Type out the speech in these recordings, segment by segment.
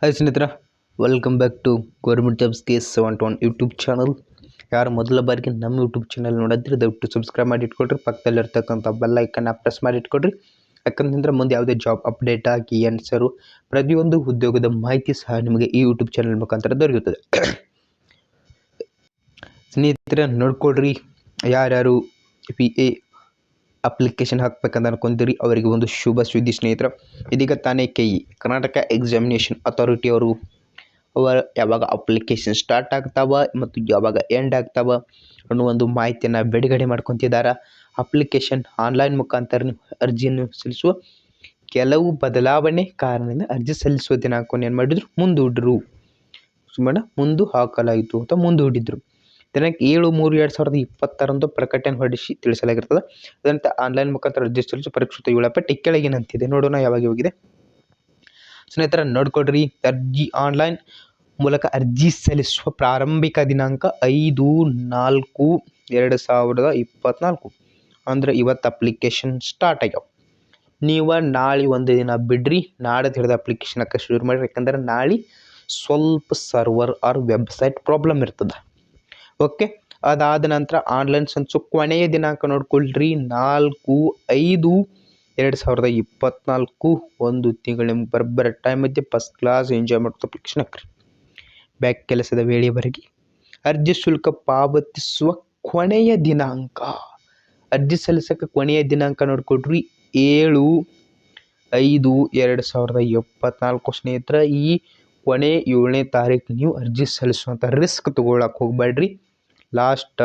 Hi ಸ್ನೇಹಿತರೆ, welcome back to government jobs case 721 YouTube channel. ಯಾರು ಮೊದಲ ಬಾರಿಗೆ ನಮ್ಮ ಯೂಟ್ಯೂಬ್ ಚಾನಲ್ ನೋಡಿದ್ರೆ ದಯವಿಟ್ಟು ಸಬ್ಸ್ಕ್ರೈಬ್ ಮಾಡಿ ಇಟ್ಕೊಡ್ರಿ. ಪಕ್ಕದಲ್ಲಿರ್ತಕ್ಕಂಥ ಬೆಲ್ ಐಕನ್ನ ಪ್ರೆಸ್ ಮಾಡಿ ಇಟ್ಕೊಡ್ರಿ. ಯಾಕಂತಂದ್ರೆ ಮುಂದೆ ಯಾವುದೇ ಜಾಬ್ ಅಪ್ಡೇಟ್ ಆಗಿ ಆನ್ಸರು ಪ್ರತಿಯೊಂದು ಉದ್ಯೋಗದ ಮಾಹಿತಿ ಸಹ ನಿಮಗೆ ಈ ಯೂಟ್ಯೂಬ್ ಚಾನಲ್ ಮುಖಾಂತರ ದೊರೆಯುತ್ತದೆ. ಸ್ನೇಹಿತರೆ ನೋಡ್ಕೊಡ್ರಿ, ಯಾರ್ಯಾರು PA ಅಪ್ಲಿಕೇಶನ್ ಹಾಕ್ಬೇಕಂತ ಅನ್ಕೊಂತೀರಿ ಅವರಿಗೆ ಒಂದು ಶುಭ ಸುದ್ದಿ ಸ್ನೇಹಿತರೆ. ಇದೀಗ ತಾನೇ KE ಕರ್ನಾಟಕ ಎಕ್ಸಾಮಿನೇಷನ್ ಅಥಾರಿಟಿ ಅವರು ಯಾವಾಗ ಅಪ್ಲಿಕೇಶನ್ ಸ್ಟಾರ್ಟ್ ಆಗ್ತಾವ ಮತ್ತು ಯಾವಾಗ ಎಂಡ್ ಆಗ್ತಾವ ಅನ್ನೋ ಒಂದು ಮಾಹಿತಿಯನ್ನು ಬಿಡುಗಡೆ ಮಾಡ್ಕೊತಿದ್ದಾರೆ. ಅಪ್ಲಿಕೇಶನ್ ಆನ್ಲೈನ್ ಮುಖಾಂತರ ನೀವು ಅರ್ಜಿಯನ್ನು ಸಲ್ಲಿಸುವ ಕೆಲವು ಬದಲಾವಣೆ ಕಾರಣದಿಂದ ಅರ್ಜಿ ಸಲ್ಲಿಸುವ ದಿನಾಂಕವನ್ನು ಏನು ಮಾಡಿದ್ರು, ಮುಂದೂಡಿದ್ರು. ಮುಂದೆ ಹಾಕಲಾಯಿತು ಅಂತ ಮುಂದೂಡಿದ್ರು. ದಿನಾಂಕ 7/3/2020 ಪ್ರಕಟಣೆ ಹೊರಡಿಸಿ ತಿಳಿಸಲಾಗಿರ್ತದೆ. ಅದಂತೆ ಆನ್ಲೈನ್ ಮುಖಾಂತರ ಅರ್ಜಿ ಸಲ್ಲಿಸುವ ಪರಿಷ್ಕೃತ ವೇಳಾಪಟ್ಟಿ ಕೆಳಗಿನಂತಿದೆ. ನೋಡೋಣ ಯಾವಾಗ ಹೋಗಿದೆ ಸ್ನೇಹಿತರೆ. ನೋಡ್ಕೊಡ್ರಿ, ಅರ್ಜಿ ಆನ್ಲೈನ್ ಮೂಲಕ ಅರ್ಜಿ ಸಲ್ಲಿಸುವ ಪ್ರಾರಂಭಿಕ ದಿನಾಂಕ 5/4/2024 ಅಂದರೆ ಇವತ್ತು ಅಪ್ಲಿಕೇಶನ್ ಸ್ಟಾರ್ಟ್ ಆಗ್ಯಾವ. ನೀವು ನಾಳೆ ಒಂದು ದಿನ ಬಿಡ್ರಿ, ನಾಳೆ ಹಿಡಿದು ಅಪ್ಲಿಕೇಶನ್ ಹಾಕಿ ಶುರು ಮಾಡಿರಿ. ಯಾಕಂದ್ರೆ ನಾಳೆ ಸ್ವಲ್ಪ ಸರ್ವರ್ ಆರ್ ವೆಬ್ಸೈಟ್ ಪ್ರಾಬ್ಲಮ್ ಇರ್ತದೆ. ಓಕೆ, ಅದಾದ ನಂತರ ಆನ್ಲೈನ್ ಸಲ್ಲಿಸೋ ಕೊನೆಯ ದಿನಾಂಕ ನೋಡ್ಕೊಳ್ರಿ 4/5/2024. ಒಂದು ತಿಂಗಳು ನಿಮ್ಗೆ ಬರೋಬ್ಬರ ಟೈಮ್ ಐತಿ. ಫಸ್ಟ್ ಕ್ಲಾಸ್ ಎಂಜಾಯ್ ಮಾಡ್ತಾ ಅಪ್ಲಿಕೇಶನ್ ಹಾಕ್ರಿ. ಬ್ಯಾಕ್ ಕೆಲಸದ ವೇಳೆಯವರೆಗೆ ಅರ್ಜಿ ಶುಲ್ಕ ಪಾವತಿಸುವ ಕೊನೆಯ ದಿನಾಂಕ, ಅರ್ಜಿ ಸಲ್ಲಿಸೋಕೆ ಕೊನೆಯ ದಿನಾಂಕ ನೋಡ್ಕೊಡ್ರಿ 7/5/2024 ಸ್ನೇಹಿತರೆ. ಈ ಕೊನೆ 7ನೇ ತಾರೀಕು ನೀವು ಅರ್ಜಿ ಸಲ್ಲಿಸುವಂಥ ರಿಸ್ಕ್ ತೊಗೊಳಕ್ಕೆ ಹೋಗ್ಬೇಡ್ರಿ. ಲಾಸ್ಟ್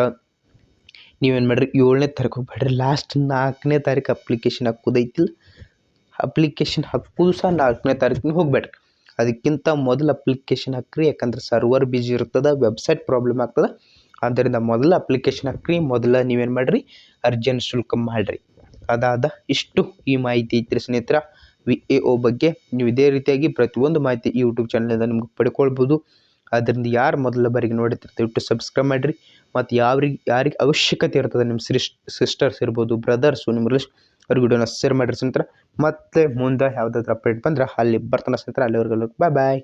ನೀವೇನು ಮಾಡಿರಿ, 7ನೇ ತಾರೀಕು ಹೋಗ್ಬೇಡ್ರಿ, ಲಾಸ್ಟ್ 4ನೇ ತಾರೀಕು ಅಪ್ಲಿಕೇಶನ್ ಹಾಕೋದೈತಿಲ್ಲ, ಅಪ್ಲಿಕೇಶನ್ ಹಾಕೋದು ಸಹ 4ನೇ ತಾರೀಕು ಹೋಗ್ಬೇಡ್ರಿ. ಅದಕ್ಕಿಂತ ಮೊದಲು ಅಪ್ಲಿಕೇಶನ್ ಹಾಕ್ರಿ. ಯಾಕಂದ್ರೆ ಸರ್ವರ್ ಬಿಜಿ ಇರ್ತದೆ, ವೆಬ್ಸೈಟ್ ಪ್ರಾಬ್ಲಮ್ ಆಗ್ತದೆ. ಆದ್ದರಿಂದ ಮೊದಲು ಅಪ್ಲಿಕೇಶನ್ ಹಾಕ್ರಿ. ಮೊದಲು ನೀವೇನು ಮಾಡಿರಿ, ಅರ್ಜಿಯನ್ನು ಶುಲ್ಕ ಮಾಡಿರಿ. ಅದಾದ ಇಷ್ಟು ಈ ಮಾಹಿತಿ ಐತ್ರಿ ಸ್ನೇಹಿತರೆ. VAO ಬಗ್ಗೆ ನೀವು ಇದೇ ರೀತಿಯಾಗಿ ಪ್ರತಿಯೊಂದು ಮಾಹಿತಿ ಈ ಯೂಟ್ಯೂಬ್ ಚಾನಲಿಂದ ನಿಮ್ಗೆ ಪಡ್ಕೊಳ್ಬೋದು. ಅದರಿಂದ ಯಾರು ಮೊದಲ ಬಾರಿಗೆ ನೋಡಿರ್ತಾರೆ ದಯವಿಟ್ಟು ಸಬ್ಸ್ಕ್ರೈಬ್ ಮಾಡಿರಿ. ಮತ್ತು ಯಾರಿಗೆ ಅವಶ್ಯಕತೆ ಇರ್ತದೆ, ನಿಮ್ಮ ಸಿಸ್ಟರ್ಸ್ ಇರ್ಬೋದು, ಬ್ರದರ್ಸು, ನಿಮ್ಮ ರಿಲೇಷನ್ ಅವ್ರಿಗೆ ವಿಡಿಯೋನ ಶೇರ್ ಮಾಡಿರಿ ಸ್ನೇಹಿತರೆ. ಮತ್ತೆ ಮುಂದೆ ಯಾವುದಾದ್ರೂ ಅಪ್ಡೇಟ್ ಬಂದರೆ ಅಲ್ಲಿ ಬರ್ತಾನೆ ಸ್ನೇಹಿತರೆ. ಅಲ್ಲಿವರೆಗೂ ಬಾಯ್ ಬಾಯ್.